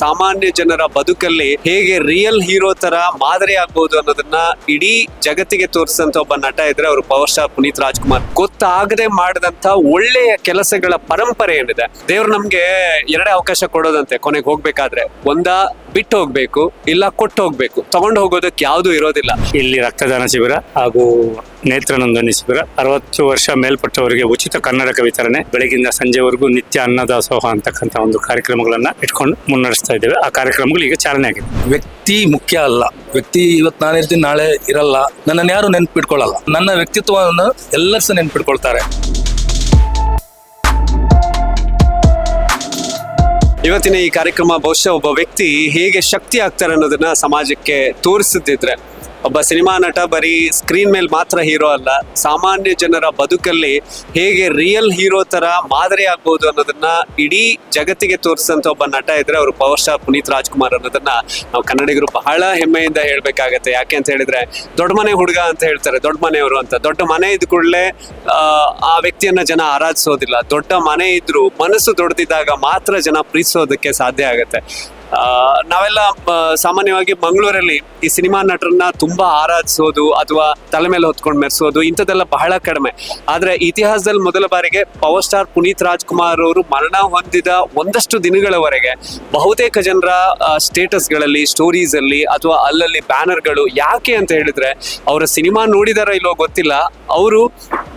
ಸಾಮಾನ್ಯ ಜನರ ಬದುಕಲ್ಲಿ ಹೇಗೆ ರಿಯಲ್ ಹೀರೋ ತರ ಮಾದರಿ ಆಗ್ಬಹುದು ಅನ್ನೋದನ್ನ ಇಡೀ ಜಗತ್ತಿಗೆ ತೋರಿಸಿದಂತ ಒಬ್ಬ ನಟ ಇದ್ರೆ ಅವರು ಪವರ್ ಸ್ಟಾರ್ ಪುನೀತ್ ರಾಜ್ಕುಮಾರ್. ಗೊತ್ತಾಗದೆ ಮಾಡಿದಂತ ಒಳ್ಳೆಯ ಕೆಲಸಗಳ ಪರಂಪರೆ ಏನಿದೆ, ದೇವ್ರು ನಮ್ಗೆ ಎರಡೇ ಅವಕಾಶ ಕೊಡೋದಂತೆ ಕೊನೆಗೆ ಹೋಗ್ಬೇಕಾದ್ರೆ. ಬಿಟ್ಟು ಹೋಗ್ಬೇಕು, ಇಲ್ಲ ಕೊಟ್ಟು ಹೋಗ್ಬೇಕು. ತಗೊಂಡು ಹೋಗೋದಕ್ಕೆ ಯಾವ್ದು ಇರೋದಿಲ್ಲ. ಇಲ್ಲಿ ರಕ್ತದಾನ ಶಿಬಿರ ಹಾಗೂ ನೇತ್ರ ನೋಂದಣಿ ಶಿಬಿರ, 60 ವರ್ಷ ಮೇಲ್ಪಟ್ಟವರಿಗೆ ಉಚಿತ ಕನ್ನಡಕ ವಿತರಣೆ, ಬೆಳಗಿಂದ ಸಂಜೆವರೆಗೂ ನಿತ್ಯ ಅನ್ನದಾಸೋಹ ಅಂತಕ್ಕಂಥ ಒಂದು ಕಾರ್ಯಕ್ರಮಗಳನ್ನ ಇಟ್ಕೊಂಡು ಮುನ್ನಡೆಸ್ತಾ ಇದ್ದೇವೆ. ಆ ಕಾರ್ಯಕ್ರಮಗಳು ಈಗ ಚಾಲನೆ ಆಗಿದೆ. ವ್ಯಕ್ತಿ ಮುಖ್ಯ ಅಲ್ಲ, ವ್ಯಕ್ತಿ ಇವತ್ತು ನಾನು ಇರ್ತೀನಿ ನಾಳೆ ಇರಲ್ಲ, ನನ್ನನ್ನು ಯಾರು ನೆನ್ಪಿಟ್ಕೊಳ್ಳಲ್ಲ. ನನ್ನ ವ್ಯಕ್ತಿತ್ವವನ್ನು ಎಲ್ಲರೂ ಸಹ ನೆನ್ಪಿಟ್ಕೊಳ್ತಾರೆ. ಇವತ್ತಿನ ಈ ಕಾರ್ಯಕ್ರಮ ಬಹುಶಃ ಒಬ್ಬ ವ್ಯಕ್ತಿ ಹೇಗೆ ಶಕ್ತಿ ಆಗ್ತಾರೆ ಅನ್ನೋದನ್ನ ಸಮಾಜಕ್ಕೆ ತೋರಿಸುತ್ತಿದ್ರೆ, ಒಬ್ಬ ಸಿನಿಮಾ ನಟ ಬರೀ ಸ್ಕ್ರೀನ್ ಮೇಲೆ ಮಾತ್ರ ಹೀರೋ ಅಲ್ಲ, ಸಾಮಾನ್ಯ ಜನರ ಬದುಕಲ್ಲಿ ಹೇಗೆ ರಿಯಲ್ ಹೀರೋ ತರ ಮಾದರಿ ಆಗ್ಬಹುದು ಅನ್ನೋದನ್ನ ಇಡೀ ಜಗತ್ತಿಗೆ ತೋರಿಸಿದಂತ ಒಬ್ಬ ನಟ ಇದ್ರೆ ಅವರು ಪವರ್ ಸ್ಟಾರ್ ಪುನೀತ್ ರಾಜ್ಕುಮಾರ್ ಅನ್ನೋದನ್ನ ನಾವು ಕನ್ನಡಿಗರು ಬಹಳ ಹೆಮ್ಮೆಯಿಂದ ಹೇಳ್ಬೇಕಾಗತ್ತೆ. ಯಾಕೆ ಅಂತ ಹೇಳಿದ್ರೆ, ದೊಡ್ಡ ಮನೆ ಹುಡುಗ ಅಂತ ಹೇಳ್ತಾರೆ, ದೊಡ್ಡ ಮನೆಯವರು ಅಂತ. ದೊಡ್ಡ ಮನೆ ಇದ್ದ ಕೂಡಲೇ ಆ ವ್ಯಕ್ತಿಯನ್ನ ಜನ ಆರಾಧಿಸೋದಿಲ್ಲ. ದೊಡ್ಡ ಮನೆ ಇದ್ರು ಮನಸ್ಸು ದೊಡ್ಡದಿದ್ದಾಗ ಮಾತ್ರ ಜನ ಪ್ರೀತಿಸೋದಕ್ಕೆ ಸಾಧ್ಯ ಆಗತ್ತೆ. ನಾವೆಲ್ಲ ಸಾಮಾನ್ಯವಾಗಿ ಮಂಗಳೂರಲ್ಲಿ ಈ ಸಿನಿಮಾ ನಟರನ್ನ ತುಂಬಾ ಆರಾಧಿಸೋದು ಅಥವಾ ತಲೆ ಮೇಲೆ ಹೊತ್ಕೊಂಡು ಮೆರೆಸೋದು ಇಂಥದ್ದೆಲ್ಲ ಬಹಳ ಕಡಿಮೆ. ಆದ್ರೆ ಇತಿಹಾಸದಲ್ಲಿ ಮೊದಲ ಬಾರಿಗೆ ಪವರ್ ಸ್ಟಾರ್ ಪುನೀತ್ ರಾಜ್ಕುಮಾರ್ ಅವರು ಮರಣ ಹೊಂದಿದ ಒಂದಷ್ಟು ದಿನಗಳವರೆಗೆ ಬಹುತೇಕ ಜನರ ಸ್ಟೇಟಸ್ಗಳಲ್ಲಿ, ಸ್ಟೋರೀಸ್ ಅಲ್ಲಿ ಅಥವಾ ಅಲ್ಲಲ್ಲಿ ಬ್ಯಾನರ್ಗಳು. ಯಾಕೆ ಅಂತ ಹೇಳಿದ್ರೆ, ಅವರ ಸಿನಿಮಾ ನೋಡಿದಾರ ಇಲ್ಲೋ ಗೊತ್ತಿಲ್ಲ, ಅವರು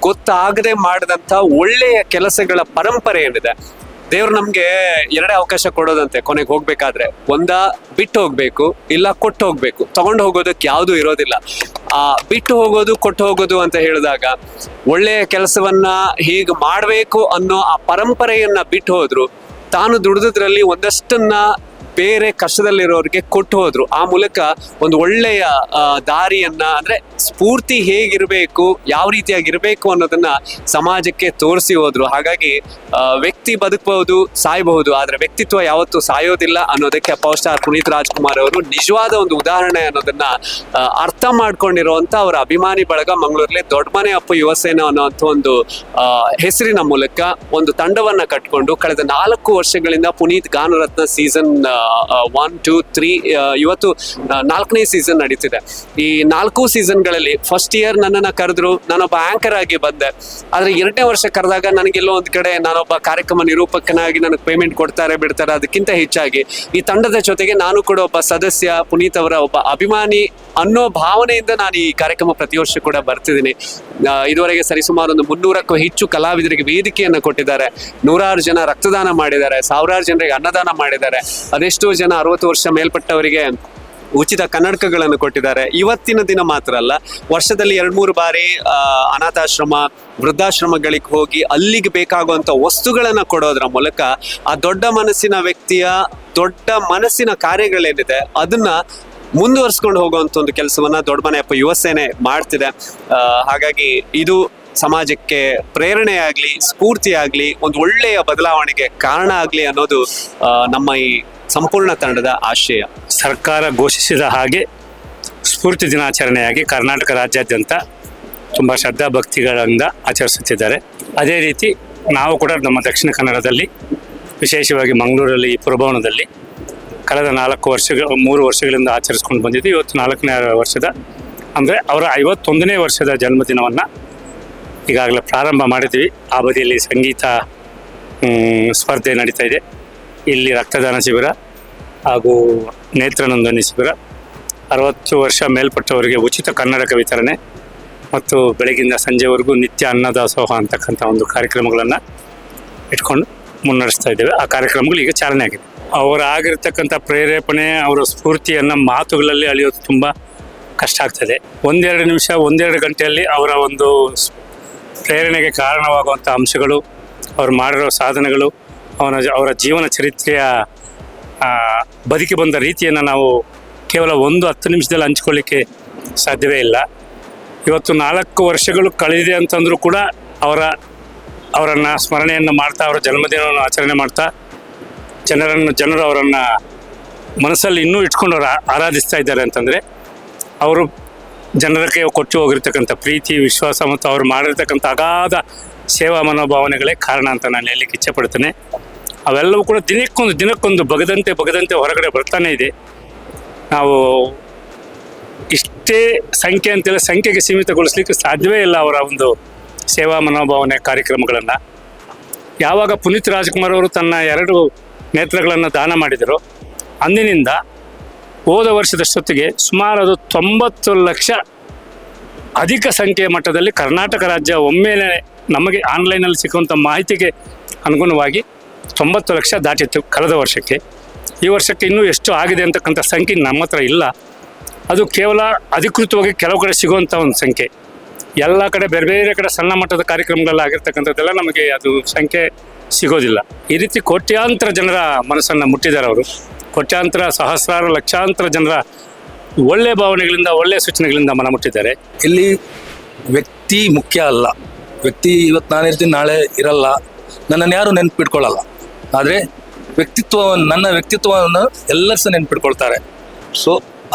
ಗೊತ್ತಾಗದೆ ಮಾಡಿದಂತ ಒಳ್ಳೆಯ ಕೆಲಸಗಳ ಪರಂಪರೆ ಏನಿದೆ, ದೇವ್ರು ನಮ್ಗೆ ಎರಡೇ ಅವಕಾಶ ಕೊಡೋದಂತೆ ಕೊನೆಗೆ ಹೋಗ್ಬೇಕಾದ್ರೆ. ಬಿಟ್ಟು ಹೋಗ್ಬೇಕು, ಇಲ್ಲ ಕೊಟ್ಟು ಹೋಗ್ಬೇಕು. ತಗೊಂಡು ಹೋಗೋದಕ್ಕೆ ಯಾವ್ದು ಇರೋದಿಲ್ಲ. ಬಿಟ್ಟು ಹೋಗೋದು, ಕೊಟ್ಟು ಹೋಗೋದು ಅಂತ ಹೇಳಿದಾಗ, ಒಳ್ಳೆಯ ಕೆಲಸವನ್ನ ಹೀಗೆ ಮಾಡ್ಬೇಕು ಅನ್ನೋ ಆ ಪರಂಪರೆಯನ್ನ ಬಿಟ್ಟು ಹೋದ್ರು. ತಾನು ದುಡಿದ್ರಲ್ಲಿ ಒಂದಷ್ಟನ್ನ ಬೇರೆ ಕಷ್ಟದಲ್ಲಿರೋರಿಗೆ ಕೊಟ್ಟು ಹೋದ್ರು. ಆ ಮೂಲಕ ಒಂದು ಒಳ್ಳೆಯ ದಾರಿಯನ್ನ, ಅಂದ್ರೆ ಸ್ಫೂರ್ತಿ ಹೇಗಿರ್ಬೇಕು, ಯಾವ ರೀತಿಯಾಗಿರ್ಬೇಕು ಅನ್ನೋದನ್ನ ಸಮಾಜಕ್ಕೆ ತೋರಿಸಿ ಹೋದ್ರು. ಹಾಗಾಗಿ ವ್ಯಕ್ತಿ ಬದುಕಬಹುದು, ಸಾಯಬಹುದು, ಆದ್ರೆ ವ್ಯಕ್ತಿತ್ವ ಯಾವತ್ತೂ ಸಾಯೋದಿಲ್ಲ ಅನ್ನೋದಕ್ಕೆ ಪವರ್ ಸ್ಟಾರ್ ಪುನೀತ್ ರಾಜ್ಕುಮಾರ್ ಅವರು ನಿಜವಾದ ಒಂದು ಉದಾಹರಣೆ ಅನ್ನೋದನ್ನ ಅರ್ಥ ಮಾಡ್ಕೊಂಡಿರುವಂತ ಅವರ ಅಭಿಮಾನಿ ಬಳಗ ಮಂಗಳೂರಲ್ಲಿ ದೊಡ್ಡ ಮನೆ ಅಪ್ಪು ಯುವಸೇನೆ ಅನ್ನೋಂಥ ಒಂದು ಹೆಸರಿನ ಮೂಲಕ ಒಂದು ತಂಡವನ್ನ ಕಟ್ಕೊಂಡು ಕಳೆದ 4 ವರ್ಷಗಳಿಂದ ಪುನೀತ್ ಗಾನರತ್ನ ಸೀಸನ್ 1, 2, 3 ಇವತ್ತು 4ನೇ ಸೀಸನ್ ನಡೀತಿದೆ. ಈ 4 ಸೀಸನ್ಗಳಲ್ಲಿ ಫಸ್ಟ್ ಇಯರ್ ನನ್ನನ್ನ ಕರೆದ್ರು, ನಾನೊಬ್ಬ ಆಂಕರ್ ಆಗಿ ಬಂದೆ. ಆದ್ರೆ 2ನೇ ವರ್ಷ ಕರೆದಾಗ ನನಗೆಲ್ಲೋ ಒಂದ್ ಕಡೆ ನಾನೊಬ್ಬ ಕಾರ್ಯಕ್ರಮ ನಿರೂಪಕನಾಗಿ ನನಗೆ ಪೇಮೆಂಟ್ ಕೊಡ್ತಾರೆ ಬಿಡ್ತಾರೆ. ಅದಕ್ಕಿಂತ ಹೆಚ್ಚಾಗಿ ಈ ತಂಡದ ಜೊತೆಗೆ ನಾನು ಕೂಡ ಒಬ್ಬ ಸದಸ್ಯ, ಪುನೀತ್ ಅವರ ಒಬ್ಬ ಅಭಿಮಾನಿ ಅನ್ನೋ ಭಾವನೆಯಿಂದ ನಾನು ಈ ಕಾರ್ಯಕ್ರಮ ಪ್ರತಿ ವರ್ಷ ಕೂಡ ಬರ್ತಿದ್ದೀನಿ. ಇದುವರೆಗೆ ಸರಿಸುಮಾರು ಒಂದು 300ಕ್ಕೂ ಹೆಚ್ಚು ಕಲಾವಿದರಿಗೆ ವೇದಿಕೆಯನ್ನು ಕೊಟ್ಟಿದ್ದಾರೆ. 100 ಜನ ರಕ್ತದಾನ ಮಾಡಿದ್ದಾರೆ, 1000 ಜನರಿಗೆ ಅನ್ನದಾನ ಮಾಡಿದ್ದಾರೆ. ಅದೆಷ್ಟೋ ಜನ 60 ವರ್ಷ ಮೇಲ್ಪಟ್ಟವರಿಗೆ ಉಚಿತ ಕನ್ನಡಕಗಳನ್ನು ಕೊಟ್ಟಿದ್ದಾರೆ. ಇವತ್ತಿನ ದಿನ ಮಾತ್ರ ಅಲ್ಲ, ವರ್ಷದಲ್ಲಿ 2-3 ಬಾರಿ ಅನಾಥಾಶ್ರಮ, ವೃದ್ಧಾಶ್ರಮಗಳಿಗೆ ಹೋಗಿ ಅಲ್ಲಿಗೆ ಬೇಕಾಗುವಂತ ವಸ್ತುಗಳನ್ನ ಕೊಡೋದ್ರ ಮೂಲಕ ಆ ದೊಡ್ಡ ಮನಸ್ಸಿನ ವ್ಯಕ್ತಿಯ ದೊಡ್ಡ ಮನಸ್ಸಿನ ಕಾರ್ಯಗಳೇನಿದೆ ಅದನ್ನ ಮುಂದುವರ್ಸ್ಕೊಂಡು ಹೋಗುವಂತ ಒಂದು ಕೆಲಸವನ್ನ ದೊಡ್ಡ ಮನೆ ಅಪ್ಪ ಯುವಸೇನೆ ಮಾಡ್ತಿದೆ. ಹಾಗಾಗಿ ಇದು ಸಮಾಜಕ್ಕೆ ಪ್ರೇರಣೆ ಆಗ್ಲಿ, ಸ್ಫೂರ್ತಿ ಆಗ್ಲಿ, ಒಂದು ಒಳ್ಳೆಯ ಬದಲಾವಣೆಗೆ ಕಾರಣ ಆಗ್ಲಿ ಅನ್ನೋದು ನಮ್ಮ ಈ ಸಂಪೂರ್ಣ ತಂಡದ ಆಶಯ. ಸರ್ಕಾರ ಘೋಷಿಸಿದ ಹಾಗೆ ಸ್ಫೂರ್ತಿ ದಿನಾಚರಣೆಯಾಗಿ ಕರ್ನಾಟಕ ರಾಜ್ಯಾದ್ಯಂತ ತುಂಬ ಶ್ರದ್ಧಾ ಭಕ್ತಿಗಳಿಂದ ಆಚರಿಸುತ್ತಿದ್ದಾರೆ. ಅದೇ ರೀತಿ ನಾವು ಕೂಡ ನಮ್ಮ ದಕ್ಷಿಣ ಕನ್ನಡದಲ್ಲಿ, ವಿಶೇಷವಾಗಿ ಮಂಗಳೂರಲ್ಲಿ ಈ ಪುರಭವನದಲ್ಲಿ ಕಳೆದ 3 ವರ್ಷಗಳಿಂದ ಆಚರಿಸ್ಕೊಂಡು ಬಂದಿದ್ದು. ಇವತ್ತು 4ನೇ ವರ್ಷದ, ಅಂದರೆ ಅವರ 51ನೇ ವರ್ಷದ ಜನ್ಮದಿನವನ್ನು ಈಗಾಗಲೇ ಪ್ರಾರಂಭ ಮಾಡಿದ್ವಿ. ಆ ಬದಿಯಲ್ಲಿ ಸಂಗೀತ ಸ್ಪರ್ಧೆ ನಡೀತಾ ಇದೆ. ಇಲ್ಲಿ ರಕ್ತದಾನ ಶಿಬಿರ ಹಾಗೂ ನೇತ್ರ ನೋಂದಣಿ ಶಿಬಿರ, 60 ವರ್ಷ ಮೇಲ್ಪಟ್ಟವರಿಗೆ ಉಚಿತ ಕನ್ನಡಕ ವಿತರಣೆ ಮತ್ತು ಬೆಳಗಿಂದ ಸಂಜೆವರೆಗೂ ನಿತ್ಯ ಅನ್ನದಾಸೋಹ ಅಂತಕ್ಕಂಥ ಒಂದು ಕಾರ್ಯಕ್ರಮಗಳನ್ನು ಇಟ್ಕೊಂಡು ಮುನ್ನಡೆಸ್ತಾ ಇದ್ದೇವೆ. ಆ ಕಾರ್ಯಕ್ರಮಗಳು ಈಗ ಚಾಲನೆ ಆಗಿದೆ. ಅವರಾಗಿರ್ತಕ್ಕಂಥ ಪ್ರೇರೇಪಣೆ, ಅವರ ಸ್ಫೂರ್ತಿಯನ್ನು ಮಾತುಗಳಲ್ಲಿ ಅಳಿಯೋದು ತುಂಬ ಕಷ್ಟ ಆಗ್ತದೆ. 1-2 ನಿಮಿಷ, 1-2 ಗಂಟೆಯಲ್ಲಿ ಅವರ ಒಂದು ಪ್ರೇರಣೆಗೆ ಕಾರಣವಾಗುವಂಥ ಅಂಶಗಳು, ಅವ್ರು ಮಾಡಿರೋ ಸಾಧನೆಗಳು, ಅವರ ಜೀವನ ಚರಿತ್ರೆಯ ಬದುಕಿ ಬಂದ ರೀತಿಯನ್ನು ನಾವು ಕೇವಲ 1-10 ನಿಮಿಷದಲ್ಲಿ ಹಂಚ್ಕೊಳ್ಳಿಕ್ಕೆ ಸಾಧ್ಯವೇ ಇಲ್ಲ. ಇವತ್ತು 4 ವರ್ಷಗಳು ಕಳೆದಿದೆ ಅಂತಂದರೂ ಕೂಡ ಅವರನ್ನು ಸ್ಮರಣೆಯನ್ನು ಮಾಡ್ತಾ, ಅವರ ಜನ್ಮದಿನವನ್ನು ಆಚರಣೆ ಮಾಡ್ತಾ ಜನರು ಅವರನ್ನು ಮನಸ್ಸಲ್ಲಿ ಇನ್ನೂ ಇಟ್ಕೊಂಡು ಆರಾಧಿಸ್ತಾ ಇದ್ದಾರೆ ಅಂತಂದರೆ, ಅವರು ಜನರಿಗೆ ಕೊಟ್ಟು ಹೋಗಿರ್ತಕ್ಕಂಥ ಪ್ರೀತಿ, ವಿಶ್ವಾಸ ಮತ್ತು ಅವರು ಮಾಡಿರ್ತಕ್ಕಂಥ ಅಗಾಧ ಸೇವಾ ಮನೋಭಾವನೆಗಳೇ ಕಾರಣ ಅಂತ ನಾನು ಹೇಳಲಿಕ್ಕೆ ಇಚ್ಛೆಪಡ್ತೇನೆ. ಅವೆಲ್ಲವೂ ಕೂಡ ದಿನಕ್ಕೊಂದು ಬಗದಂತೆ ಹೊರಗಡೆ ಬರ್ತಾನೆ ಇದೆ. ನಾವು ಇಷ್ಟೇ ಸಂಖ್ಯೆ ಅಂತೇಳಿ ಸಂಖ್ಯೆಗೆ ಸೀಮಿತಗೊಳಿಸ್ಲಿಕ್ಕೆ ಸಾಧ್ಯವೇ ಇಲ್ಲ ಅವರ ಒಂದು ಸೇವಾ ಮನೋಭಾವನೆ ಕಾರ್ಯಕ್ರಮಗಳನ್ನು. ಯಾವಾಗ ಪುನೀತ್ ರಾಜ್ಕುಮಾರ್ ಅವರು ತನ್ನ 2 ನೇತ್ರಗಳನ್ನು ದಾನ ಮಾಡಿದರು, ಅಂದಿನಿಂದ ಹೋದ ವರ್ಷದಷ್ಟೊತ್ತಿಗೆ ಸುಮಾರು ಅದು 90 ಲಕ್ಷ ಅಧಿಕ ಸಂಖ್ಯೆಯ ಮಟ್ಟದಲ್ಲಿ ಕರ್ನಾಟಕ ರಾಜ್ಯ ಒಮ್ಮೆಲೆ ನಮಗೆ ಆನ್ಲೈನಲ್ಲಿ ಸಿಕ್ಕುವಂಥ ಮಾಹಿತಿಗೆ ಅನುಗುಣವಾಗಿ 90 ಲಕ್ಷ ದಾಟಿತ್ತು ಕಳೆದ ವರ್ಷಕ್ಕೆ. ಈ ವರ್ಷಕ್ಕೆ ಇನ್ನೂ ಎಷ್ಟು ಆಗಿದೆ ಅಂತಕ್ಕಂಥ ಸಂಖ್ಯೆ ನಮ್ಮ ಹತ್ರ ಇಲ್ಲ. ಅದು ಕೇವಲ ಅಧಿಕೃತವಾಗಿ ಕೆಲವು ಕಡೆ ಸಿಗುವಂಥ ಒಂದು ಸಂಖ್ಯೆ. ಎಲ್ಲ ಕಡೆ ಬೇರೆ ಕಡೆ ಸಣ್ಣ ಮಟ್ಟದ ಕಾರ್ಯಕ್ರಮಗಳೆಲ್ಲ ಆಗಿರ್ತಕ್ಕಂಥದ್ದೆಲ್ಲ ನಮಗೆ ಅದು ಸಂಖ್ಯೆ ಸಿಗೋದಿಲ್ಲ. ಈ ರೀತಿ ಕೋಟ್ಯಾಂತರ ಜನರ ಮನಸ್ಸನ್ನು ಮುಟ್ಟಿದ್ದಾರೆ ಅವರು. ಕೋಟ್ಯಾಂತರ, ಸಹಸ್ರಾರು, ಲಕ್ಷಾಂತರ ಜನರ ಒಳ್ಳೆಯ ಭಾವನೆಗಳಿಂದ, ಒಳ್ಳೆಯ ಸೂಚನೆಗಳಿಂದ ಮನ ಮುಟ್ಟಿದ್ದಾರೆ. ಇಲ್ಲಿ ವ್ಯಕ್ತಿ ಮುಖ್ಯ ಅಲ್ಲ. ವ್ಯಕ್ತಿ ಇವತ್ತು ನಾನಿರ್ತೀನಿ, ನಾಳೆ ಇರಲ್ಲ, ನನ್ನನ್ನು ಯಾರು ನೆನ್ಪಿಟ್ಕೊಳ್ಳಲ್ಲ. ಆದರೆ ನನ್ನ ವ್ಯಕ್ತಿತ್ವವನ್ನು ಎಲ್ಲರೂ ಸಹ ನೆನ್ಪಿಟ್ಕೊಳ್ತಾರೆ. ಸೊ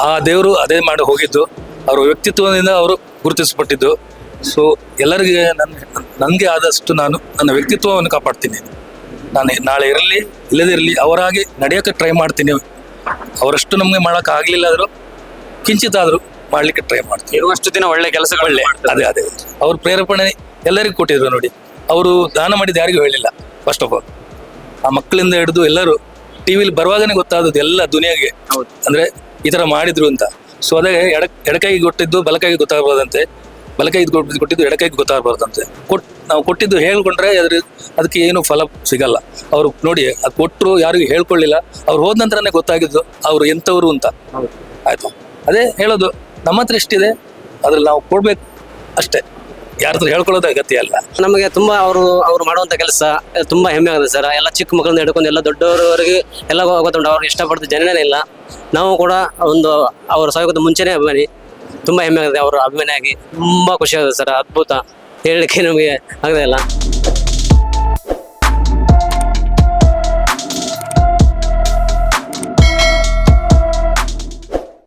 ಆ ದೇವರು ಅದೇ ಮಾಡಿ ಹೋಗಿದ್ದು, ಅವರ ವ್ಯಕ್ತಿತ್ವದಿಂದ ಅವರು ಗುರುತಿಸಲ್ಪಟ್ಟಿದ್ದು. ಸೊ ಎಲ್ಲರಿಗೆ ನನಗೆ ಆದಷ್ಟು ನಾನು ನನ್ನ ವ್ಯಕ್ತಿತ್ವವನ್ನು ಕಾಪಾಡ್ತೀನಿ. ನಾನು ನಾಳೆ ಇರಲಿ ಇಲ್ಲದೇ ಇರಲಿ ಅವರಾಗಿ ನಡೆಯೋಕ್ಕೆ ಟ್ರೈ ಮಾಡ್ತೀನಿ. ಅವರಷ್ಟು ನಮಗೆ ಮಾಡೋಕ್ಕಾಗಲಿಲ್ಲ ಆದರೂ ಕಿಂಚಿತ್ತಾದರೂ ಮಾಡಲಿಕ್ಕೆ ಟ್ರೈ ಮಾಡ್ತೀನಿ. ಇರುವಷ್ಟು ದಿನ ಒಳ್ಳೆ ಕೆಲಸಗಳೇ. ಅದೇ ಅವ್ರ ಪ್ರೇರೇಪಣೆ ಎಲ್ಲರಿಗೂ ಕೊಟ್ಟಿದ್ರು. ನೋಡಿ, ಅವರು ದಾನ ಮಾಡಿದ್ದು ಯಾರಿಗೂ ಹೇಳಿಲ್ಲ. ಫಸ್ಟ್ ಆಫ್ ಆಲ್ ಆ ಮಕ್ಕಳಿಂದ ಹಿಡಿದು ಎಲ್ಲರೂ ಟಿವಿಲಿ ಬರುವಾಗನೇ ಗೊತ್ತಾದದ್ದು ಎಲ್ಲ ದುನಿಯಾಗೆ, ಅಂದ್ರೆ ಈ ಥರ ಮಾಡಿದ್ರು ಅಂತ. ಸೊ ಅದೇ ಎಡಕೈಗೆ ಕೊಟ್ಟಿದ್ದು ಬಲಕೈಗೆ ಗೊತ್ತಾಗಬಾರ್ದಂತೆ, ಬಲಕೈಗೆ ಕೊಟ್ಟಿದ್ದು ಎಡಕೈಗೆ ಗೊತ್ತಾಗಬಾರ್ದಂತೆ. ನಾವು ಕೊಟ್ಟಿದ್ದು ಹೇಳ್ಕೊಂಡ್ರೆ ಅದಕ್ಕೆ ಏನು ಫಲ ಸಿಗಲ್ಲ. ಅವರು ನೋಡಿ, ಅದು ಕೊಟ್ಟರು, ಯಾರಿಗೂ ಹೇಳ್ಕೊಳ್ಳಿಲ್ಲ. ಅವ್ರು ಹೋದ ನಂತರನೇ ಗೊತ್ತಾಗಿದ್ದು ಅವ್ರು ಎಂಥವ್ರು ಅಂತ. ಆಯ್ತಾ, ಅದೇ ಹೇಳೋದು, ನಮ್ಮ ಹತ್ರ ಎಷ್ಟಿದೆ ಅದ್ರಲ್ಲಿ ನಾವು ಕೊಡ್ಬೇಕು ಅಷ್ಟೇ. ಯಾರ ಹತ್ರ ಹೇಳ್ಕೊಳ್ಳೋದು ಅಗತ್ಯ ಅಲ್ಲ. ನಮಗೆ ತುಂಬಾ ಅವರು ಮಾಡುವಂತ ಕೆಲಸ ತುಂಬಾ ಹೆಮ್ಮೆ ಆಗುತ್ತೆ ಸರ್. ಎಲ್ಲ ಚಿಕ್ಕ ಮಕ್ಕಳಿಂದ ಹಿಡ್ಕೊಂಡು ಎಲ್ಲ ದೊಡ್ಡವರವರೆಗೆ ಎಲ್ಲ ಗೊತ್ತುಂಟು. ಅವ್ರು ಇಷ್ಟಪಡ್ತ ಜನನೇ ಇಲ್ಲ. ನಾವು ಕೂಡ ಅವ್ರ ಸಾವಿರದ ಮುಂಚೆನೇ ಅಭಿಮಾನಿ. ತುಂಬಾ ಹೆಮ್ಮೆ ಆಗುತ್ತೆ ಅವರ ಅಭಿಮಾನಿ ಆಗಿ. ತುಂಬಾ ಖುಷಿ ಆಗುತ್ತೆ ಸರ್. ಅದ್ಭುತ, ಹೇಳಲಿಕ್ಕೆ ನಮಗೆ ಆಗದೇ ಇಲ್ಲ.